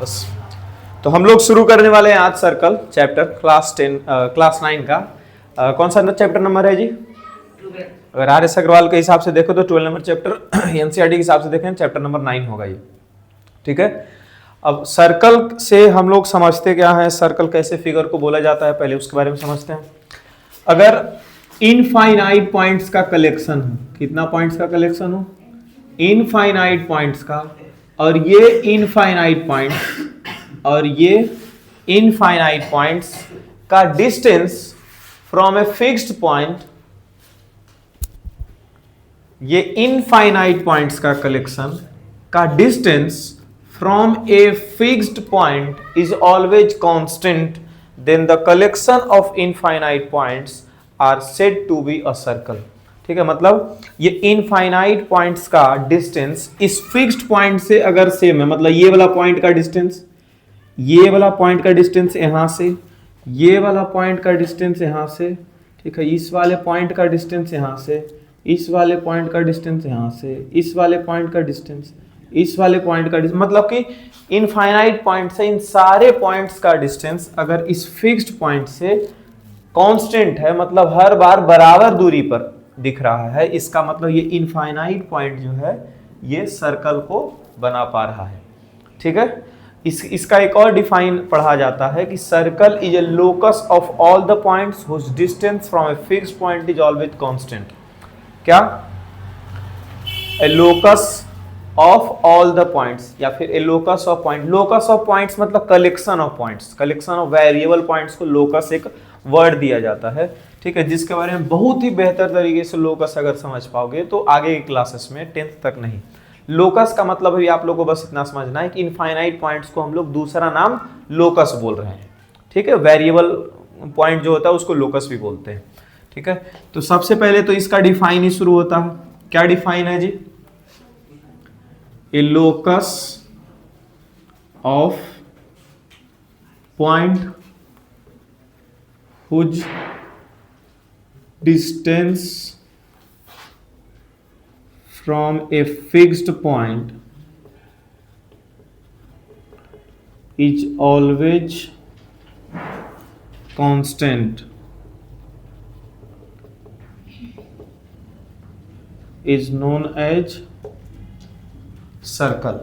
बस तो हम लोग शुरू करने वाले हैं आज सर्कल चैप्टर क्लास 9 का। कौन सा चैप्टर नंबर है जी? अगर आर एस अग्रवाल के हिसाब से देखो तो 12 नंबर चैप्टर, एनसीईआरटी के हिसाब से देखें चैप्टर नंबर 9 होगा ये। ठीक है, अब सर्कल से हम लोग समझते क्या है, सर्कल कैसे फिगर को बोला जाता है, पहले उसके बारे में समझते हैं। अगर इनफाइनाइट पॉइंट्स का कलेक्शन हो, कितना पॉइंट्स का कलेक्शन हो? इनफाइनाइट पॉइंट्स का, और ये इनफाइनाइट पॉइंट्स और ये इनफाइनाइट पॉइंट्स का distance from a fixed point, ये इनफाइनाइट पॉइंट्स का कलेक्शन का distance from a fixed point is always constant, then the collection of infinite points are said to be a circle. ठीक है, मतलब ये इनफाइनाइट पॉइंट्स का distance इस fixed point से अगर सेम है, मतलब ये वाला पॉइंट का डिस्टेंस, ये वाला पॉइंट का डिस्टेंस यहां से, ये वाला पॉइंट का डिस्टेंस यहां से, ठीक है, इस वाले पॉइंट का डिस्टेंस यहां से, इस वाले पॉइंट का डिस्टेंस यहां से, इस वाले पॉइंट का डिस्टेंस, इस वाले पॉइंट का डिस्टेंस, मतलब कि इनफाइनाइट पॉइंट से इन सारे पॉइंट्स का डिस्टेंस अगर इस फिक्स्ड पॉइंट से कांस्टेंट है, मतलब हर बार बराबर दूरी पर दिख रहा है, इसका मतलब ये इनफाइनाइट पॉइंट जो है ये सर्कल को बना पा रहा है। ठीक है, इसका एक और डिफाइन पढ़ा जाता है कि circle is a locus of all the points whose distance from a fixed point is always constant. क्या? A locus of all the points, या फिर a locus of point. Locus of points मतलब collection of points, collection of variable points को locus एक word दिया जाता है। ठीक है, जिसके बारे में बहुत ही बेहतर तरीके से लोकस अगर समझ पाओगे तो आगे की क्लासेस में 10th तक नहीं। लोकस का मतलब अभी आप लोगों को बस इतना समझना है कि इनफाइनाइट पॉइंट्स को हम लोग दूसरा नाम लोकस बोल रहे हैं। ठीक है, वेरिएबल पॉइंट जो होता है उसको लोकस भी बोलते हैं। ठीक है, तो सबसे पहले तो इसका डिफाइन ही शुरू होता है। क्या डिफाइन है जी? A locus of point whose distance from a fixed point is always constant is known as circle.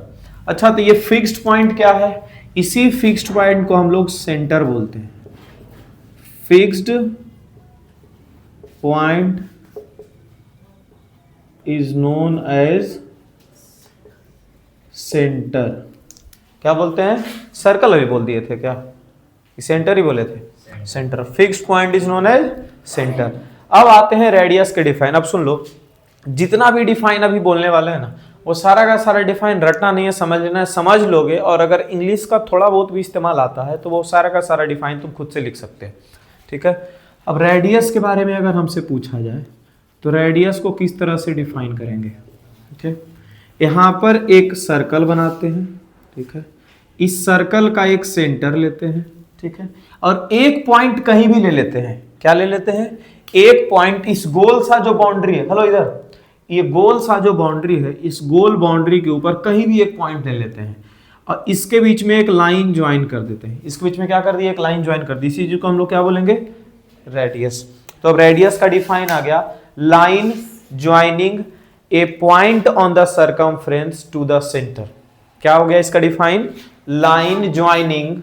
अच्छा, तो ये फिक्स्ड पॉइंट क्या है? इसी फिक्स्ड पॉइंट को हम लोग सेंटर बोलते हैं। Fixed point is known as centre. क्या बोलते हैं? सर्कल अभी बोल दिए थे क्या? सेंटर ही बोले थे। Centre, fixed point is known as centre. अब आते हैं रेडियस के डिफाइन। अब सुन लो, जितना भी डिफाइन अभी बोलने वाले हैं ना, वो सारा का सारा डिफाइन रटना नहीं है, समझ लेना है। समझ लोगे और अगर इंग्लिश का थोड़ा बहुत भी इस्तेमाल आता है तो वो सारा का सारा डिफाइन तुम खुद से लिख सकते हैं। ठीक है, अब रेडियस के बारे में अगर हमसे पूछा जाए तो रेडियस को किस तरह से डिफाइन करेंगे? ठीक है, यहाँ पर एक सर्कल बनाते हैं। ठीक है, इस सर्कल का एक सेंटर लेते हैं। ठीक है, और एक पॉइंट कहीं भी ले लेते हैं। क्या ले लेते हैं? एक पॉइंट, इस गोल सा जो बाउंड्री है, हेलो इधर, ये गोल सा जो बाउंड्री है, इस गोल बाउंड्री के ऊपर कहीं भी एक पॉइंट ले लेते हैं और इसके बीच में एक लाइन ज्वाइन कर देते हैं। इसके बीच में क्या कर दिया? एक लाइन ज्वाइन कर दी। इसी चीज को हम लोग क्या बोलेंगे? रेडियस। तो अब रेडियस का डिफाइन आ गया, line joining a point on the circumference to the centre. क्या हो गया इसका define? Line joining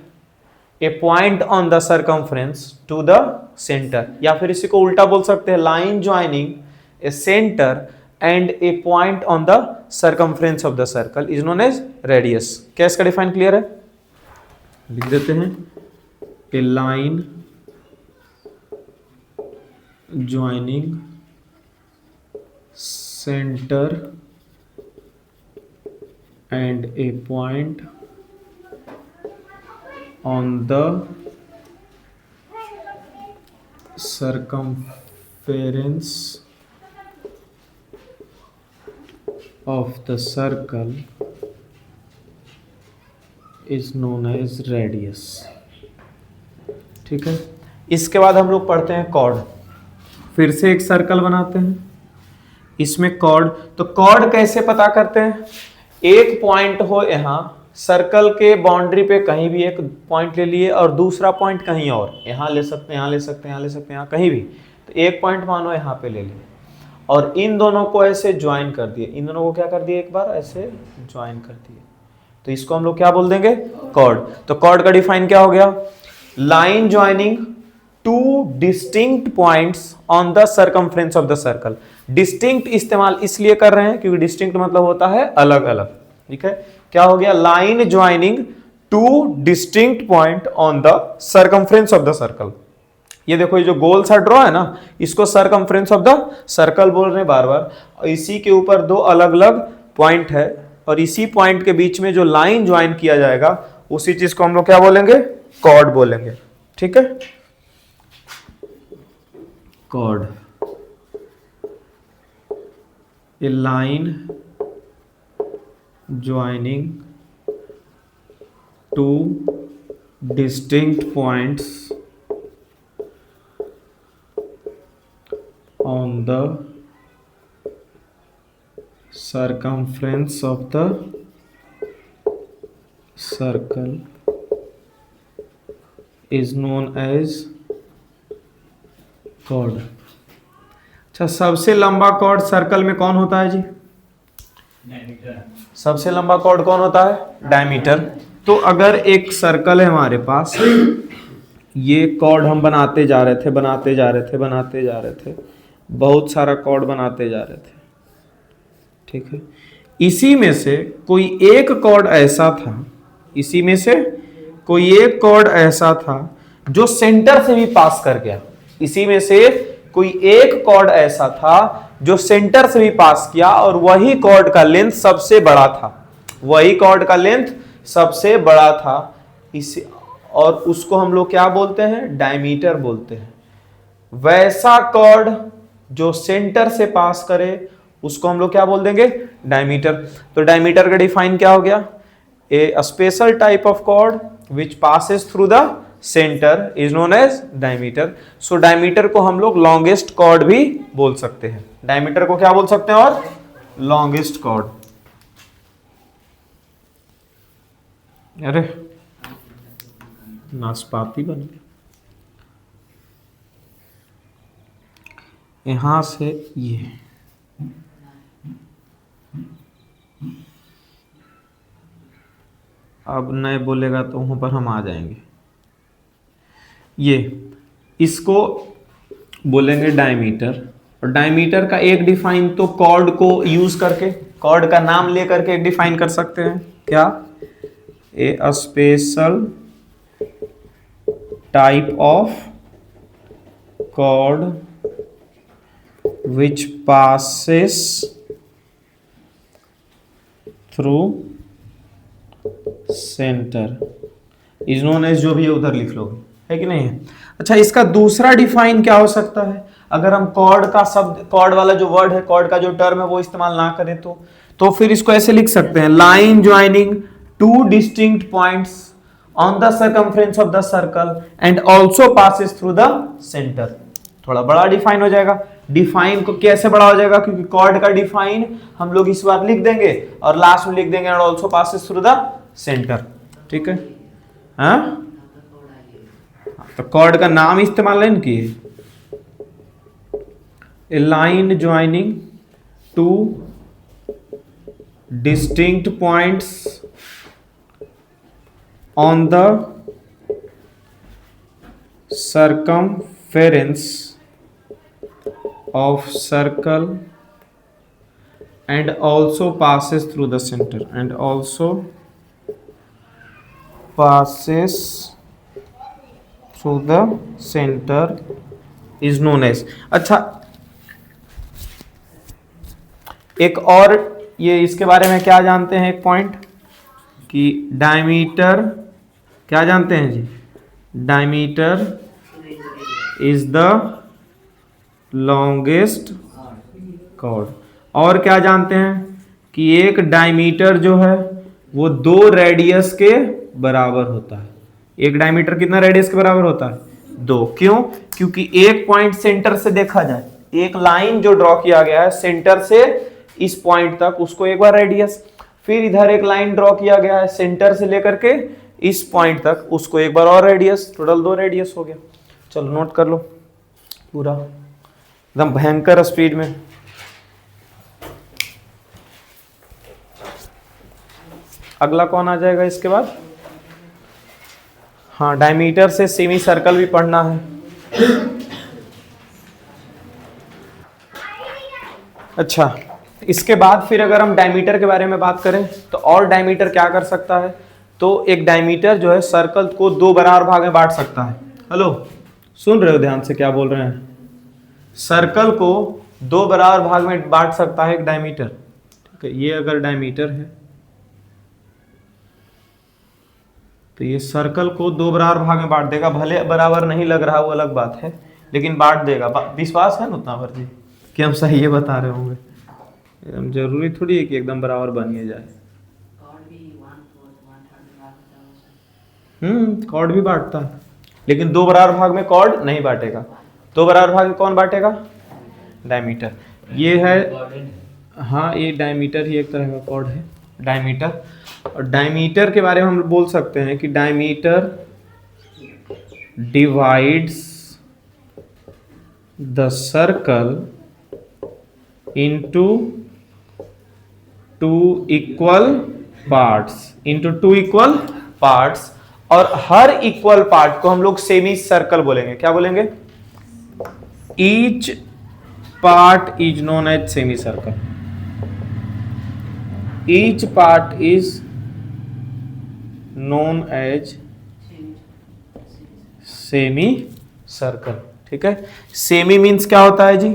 a point on the circumference to the centre, या फिर इसी को उल्टा बोल सकते हैं, line joining a centre and a point on the circumference of the circle is known as radius. क्या इसका डिफाइन क्लियर है? लिख देते हैं, a line joining center and a point on the circumference of the circle is known as radius। ठीक है, इसके बाद हम लोग पढ़ते हैं कॉर्ड। फिर से एक सर्कल बनाते हैं, इसमें कॉर्ड। तो कॉर्ड कैसे पता करते हैं? एक पॉइंट हो यहाँ सर्कल के बाउंड्री पे, कहीं भी एक पॉइंट ले लिए और दूसरा पॉइंट कहीं और, यहाँ ले सकते हैं, यहाँ ले सकते हैं, यहाँ ले सकते हैं, यहाँ कहीं भी, तो एक पॉइंट मानो यहाँ पे ले लिए और इन दोनों को ऐसे ज्वाइन कर दिए, इन दोनों को क्या कर दिए, एक बार ऐसे ज्वाइन कर दिए, तो इसको हम लोग क्या बोल देंगे, कॉर्ड। तो कॉर्ड का डिफाइन क्या हो गया, line joining two distinct points on the circumference of the circle. Distinct इस्तेमाल इसलिए कर रहे हैं क्योंकि डिस्टिंक्ट मतलब होता है अलग अलग, ठीक है। क्या हो गया, line joining two distinct point on the circumference of the circle. ये देखो, ये जो गोल सा ड्रॉ है ना, इसको सर्कमफ्रेंस ऑफ द सर्कल बोल रहे हैं बार बार, और इसी के ऊपर दो अलग अलग पॉइंट है और इसी पॉइंट के बीच में जो लाइन ज्वाइन किया जाएगा उसी चीज को हम लोग क्या बोलेंगे, कॉर्ड बोलेंगे, ठीक है। Chord, a line joining two distinct points on the circumference of the circle is known as chord। अच्छा, सबसे लंबा कॉर्ड सर्कल में कौन होता है जी, सबसे लंबा कॉर्ड कौन होता है, डायमीटर। तो अगर एक सर्कल है हमारे पास, ये कॉर्ड हम बनाते जा रहे थे, बनाते जा रहे थे, बनाते जा रहे थे, बहुत सारा कॉर्ड बनाते जा रहे थे, ठीक है। इसी में से कोई एक कॉर्ड ऐसा था, इसी में से कोई एक कॉर्ड ऐसा था जो सेंटर से भी पास कर गया, इसी में से कोई एक कॉर्ड ऐसा था जो सेंटर से भी पास किया और वही कॉर्ड का लेंथ सबसे बड़ा था, वही कॉर्ड का लेंथ सबसे बड़ा था, इसे और उसको हम लोग क्या बोलते हैं, डायमीटर बोलते हैं। वैसा कॉर्ड जो सेंटर से पास करे उसको हम लोग क्या बोल देंगे, डायमीटर। तो डायमीटर का डिफाइन क्या हो गया, a special type of chord which passes through the centre is known as diameter. So diameter को हम लोग लॉन्गेस्ट कॉर्ड भी बोल सकते हैं, डायमीटर को क्या बोल सकते हैं, और लॉन्गेस्ट कॉर्ड। अरे नाशपाती बन गया, यहां से ये अब नए बोलेगा तो वहां पर हम आ जाएंगे। ये इसको बोलेंगे डायमीटर, और डायमीटर का एक डिफाइन तो कॉर्ड को यूज करके, कॉर्ड का नाम लेकर के डिफाइन कर सकते हैं, क्या, a special type of chord which passes through centre is known as, जो भी है उधर लिख लो, है कि नहीं है। अच्छा, इसका दूसरा डिफाइन क्या हो सकता है, अगर हम कॉर्ड का शब्द, कॉर्ड वाला जो वर्ड है, कॉर्ड का जो टर्म है वो इस्तेमाल ना करें तो फिर इसको ऐसे लिख सकते हैं, line joining two distinct points on the circumference of the circle and also passes through the centre. थोड़ा बड़ा डिफाइन हो जाएगा, डिफाइन को कैसे बड़ा हो जाएगा, क्योंकि कॉर्ड का डिफाइन हम लोग इस बार लिख देंगे और लास्ट में लिख देंगे and also passes through the centre, ठीक है। हाँ, तो कॉर्ड का नाम इस्तेमाल नहीं किए, a line joining two distinct points on the circumference of circle and also passes through the center, and also passes through the center is known as। अच्छा, एक और ये इसके बारे में क्या जानते हैं, एक पॉइंट कि डायमीटर क्या जानते हैं जी, diameter is the longest chord. और क्या जानते हैं कि एक डायमीटर जो है वो 2 रेडियस के बराबर होता है। एक डायमीटर कितना रेडियस के बराबर होता है, 2। क्यों, क्योंकि एक पॉइंट सेंटर से देखा जाए, एक लाइन जो ड्रॉ किया गया है सेंटर से इस पॉइंट तक, उसको एक बार रेडियस, फिर इधर एक लाइन ड्रॉ किया गया है सेंटर से लेकर के इस पॉइंट तक, उसको एक बार और रेडियस, टोटल 2 रेडियस हो गया। चलो नोट कर लो पूरा एकदम भयंकर स्पीड में। अगला कौन आ जाएगा इसके बाद? हाँ, डायमीटर से सेमी सर्कल भी पढ़ना है। अच्छा, इसके बाद फिर अगर हम डायमीटर के बारे में बात करें तो और डायमीटर क्या कर सकता है? तो एक डायमीटर जो है सर्कल को 2 बराबर भाग में बांट सकता है। हेलो, सुन रहे हो ध्यान से क्या बोल रहे हैं? सर्कल को 2 बराबर भाग में बांट सकता है एक डायमीटर। ठीक है, ये अगर डायमीटर है तो ये सर्कल को 2 बराबर भाग में बांट देगा। भले बराबर नहीं लग रहा वो अलग बात है, लेकिन बांट देगा। विश्वास है ना उतना भर जी कि हम सही ये बता रहे होंगे? एकदम जरूरी थोड़ी है कि एकदम बराबर बन ही जाए। कॉर्ड भी बांटता है, लेकिन 2 बराबर भाग में कॉर्ड नहीं बांटेगा। 2 बराबर भाग में कौन बांटेगा? डायमीटर। ये है, हाँ ये डायमीटर ही एक तरह का कॉर्ड है, डायमीटर। और डायमीटर के बारे में हम बोल सकते हैं कि diameter divides the circle into 2 equal parts, और हर इक्वल पार्ट को हम लोग सेमी सर्कल बोलेंगे। क्या बोलेंगे? Each part is known as semicircle. Each part is known as semicircle. ठीक है, सेमी मीन्स क्या होता है जी?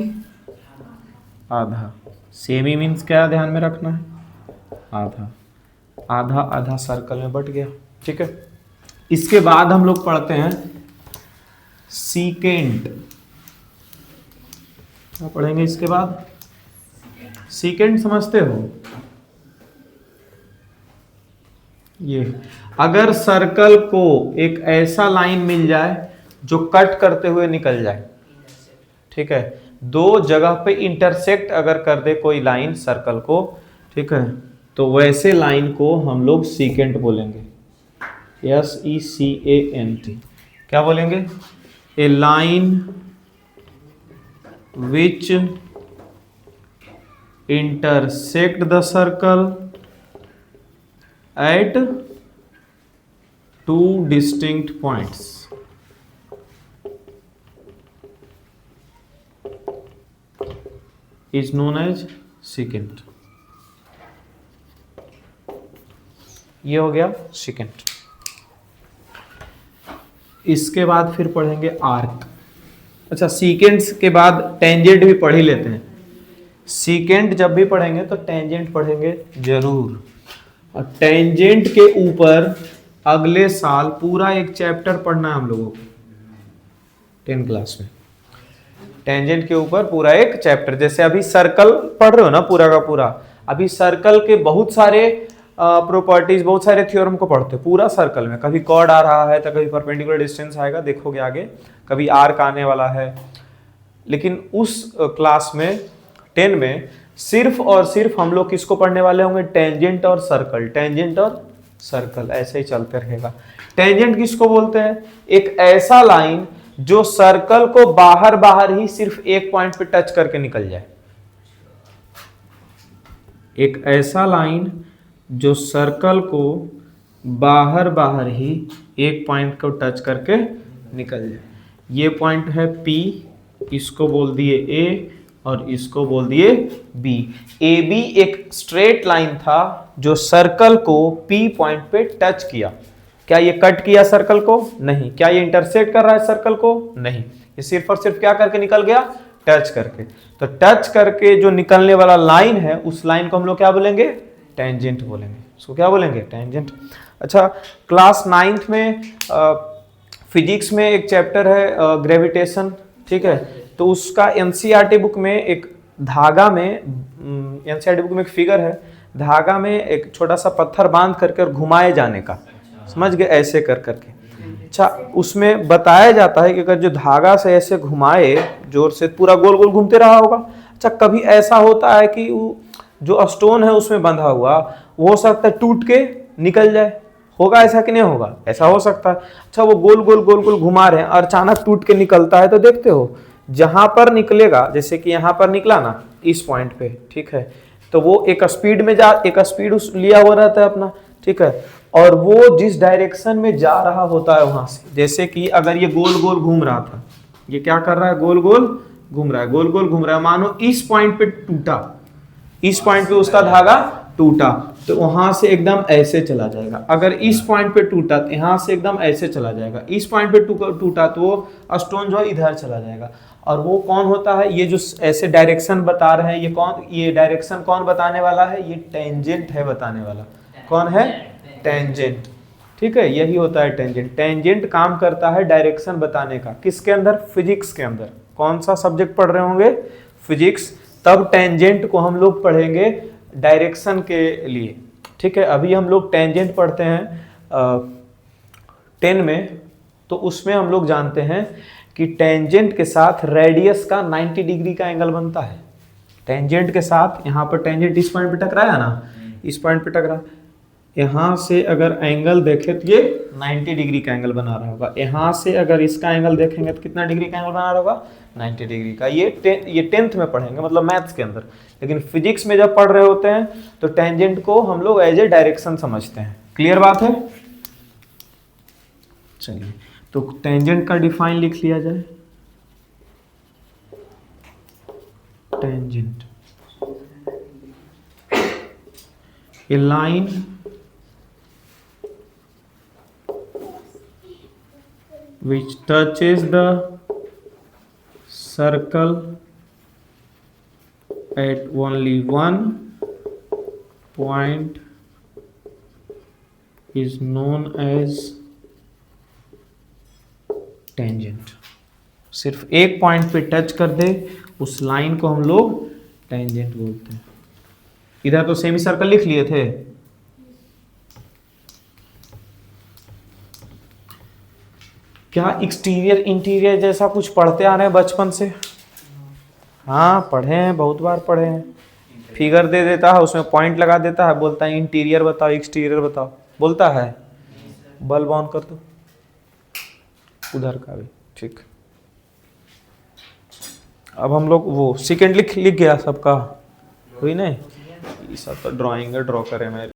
आधा। सेमी मीन्स क्या ध्यान में रखना है? आधा। आधा आधा सर्कल में बट गया। ठीक है, इसके बाद हम लोग पढ़ते हैं सीकेंट। क्या पढ़ेंगे इसके बाद? सीकेंट समझते हो? ये अगर सर्कल को एक ऐसा लाइन मिल जाए जो कट करते हुए निकल जाए, ठीक है, 2 जगह पे इंटरसेक्ट अगर कर दे कोई लाइन सर्कल को, ठीक है, तो वैसे लाइन को हम लोग सीकेंट बोलेंगे। SECANT। क्या बोलेंगे? A line which intersect the circle at 2 distinct points is known as secant। ये हो गया secant। इसके बाद फिर पढ़ेंगे आर्क। अच्छा, सीकेंट के बाद टेंजेंट भी पढ़ ही लेते हैं। सीकेंट जब भी पढ़ेंगे तो टेंजेंट पढ़ेंगे जरूर। और टेंजेंट के ऊपर अगले साल पूरा एक चैप्टर पढ़ना है हम लोगों को 10 क्लास में। टेंजेंट के ऊपर पूरा एक चैप्टर, जैसे अभी सर्कल पढ़ रहे हो ना पूरा का पूरा, अभी सर्कल के बहुत सारे प्रॉपर्टीज, बहुत सारे थ्योरम को पढ़ते हो पूरा सर्कल में। कभी कॉर्ड आ रहा है तो कभी परपेंडिकुलर डिस्टेंस आएगा, देखोगे आगे, कभी आर्क आने वाला है। लेकिन उस क्लास में 10 में सिर्फ और सिर्फ हम लोग किसको पढ़ने वाले होंगे? टेंजेंट और सर्कल। टेंजेंट और सर्कल ऐसे ही चलते रहेगा। टेंजेंट किसको बोलते हैं? एक ऐसा लाइन जो सर्कल को बाहर बाहर ही सिर्फ एक पॉइंट पे टच करके निकल जाए। एक ऐसा लाइन जो सर्कल को बाहर बाहर ही एक पॉइंट को टच करके निकल जाए। ये पॉइंट है P, इसको बोल दिए A और इसको बोल दिए B। AB एक स्ट्रेट लाइन था जो सर्कल को P पॉइंट पे टच किया। क्या ये कट किया सर्कल को? नहीं। क्या ये इंटरसेक्ट कर रहा है सर्कल को? नहीं। ये सिर्फ और सिर्फ क्या करके निकल गया? टच करके। तो टच करके जो निकलने वाला लाइन है उस लाइन को हम लोग क्या बोलेंगे? टेंजेंट बोलेंगे। उसको क्या बोलेंगे? टेंजेंट। अच्छा, क्लास 9th में फिजिक्स में एक चैप्टर है ग्रेविटेशन, ठीक है, तो उसका एनसीईआरटी बुक में एक धागा में, एनसीईआरटी बुक में एक फिगर है, धागा में एक छोटा सा पत्थर बांध करके और घुमाए जाने का, समझ गए, ऐसे कर करके। अच्छा, उसमें बताया जाता है कि अगर जो धागा से ऐसे घुमाए जोर से, पूरा गोल गोल घूमते रहा होगा। अच्छा, कभी ऐसा होता है कि जो स्टोन है उसमें बंधा हुआ वो हो सकता है टूट के निकल जाए, होगा ऐसा कि नहीं होगा, ऐसा हो सकता है। अच्छा वो गोल गोल गोल गोल घुमा रहे हैं और अचानक टूट के निकलता है, तो देखते हो जहां पर निकलेगा, जैसे कि यहां पर निकला ना इस पॉइंट पे, ठीक है, तो वो एक स्पीड में एक स्पीड उस लिया हुआ रहता है अपना, ठीक है, और वो जिस डायरेक्शन में जा रहा होता है वहां से, जैसे कि अगर ये गोल गोल घूम रहा था, ये क्या कर रहा है, गोल गोल घूम रहा है, गोल गोल घूम रहा है, मानो इस पॉइंट पे टूटा, इस पॉइंट पे उसका धागा टूटा, तो वहां से एकदम ऐसे चला जाएगा। अगर इस पॉइंट पे टूटा तो यहां से एकदम ऐसे चला जाएगा। इस पॉइंट पे टूटा तो वो स्टोन जो है इधर चला जाएगा। और वो कौन होता है, ये जो ऐसे डायरेक्शन बता रहे हैं, ये कौन, ये डायरेक्शन कौन बताने वाला है, ये टेंजेंट है बताने वाला। कौन है, टेंजेंट, ठीक है, यही होता है टेंजेंट। टेंजेंट काम करता है डायरेक्शन बताने का, किसके अंदर, फिजिक्स के अंदर। कौन सा सब्जेक्ट पढ़ रहे होंगे, फिजिक्स, तब टेंजेंट को हम लोग पढ़ेंगे डायरेक्शन के लिए, ठीक है। अभी हम लोग टेंजेंट पढ़ते हैं 10 में, तो उसमें हम लोग जानते हैं कि टेंजेंट के साथ रेडियस का 90 डिग्री का एंगल बनता है। टेंजेंट के साथ, यहाँ पर टेंजेंट इस पॉइंट पे टकराया ना, इस पॉइंट पे टकरा, यहाँ से अगर एंगल देखें तो ये 90 डिग्री का एंगल बना रहा होगा। यहाँ से अगर इसका एंगल देखेंगे तो कितना डिग्री का एंगल बना रहा होगा, 90 डिग्री का। ये 10th में पढ़ेंगे, मतलब मैथ्स के अंदर। लेकिन फिजिक्स में जब पढ़ रहे होते हैं तो टेंजेंट को हम लोग एज ए डायरेक्शन समझते हैं। क्लियर बात है, चलिए तो टेंजेंट का डिफाइन लिख लिया जाए। Tangent, A line which touches the circle at only one point is known as tangent। सिर्फ एक पॉइंट पे टच कर दे उस लाइन को हम लोग टेंजेंट बोलते हैं। इधर तो सेमी सर्कल लिख लिए थे। क्या एक्सटीरियर इंटीरियर जैसा कुछ पढ़ते आ रहे हैं बचपन से? हाँ पढ़े हैं, बहुत बार पढ़े हैं। फिगर दे देता है, उसमें पॉइंट लगा देता है, बोलता है इंटीरियर बताओ एक्सटीरियर बताओ, बोलता है। बल्ब ऑन कर दो उधर का भी, ठीक। अब हम लोग वो सेकेंड लिख गया सबका, हुई नहीं, ये सब तो ड्राइंग है, ड्रॉ करें मैं।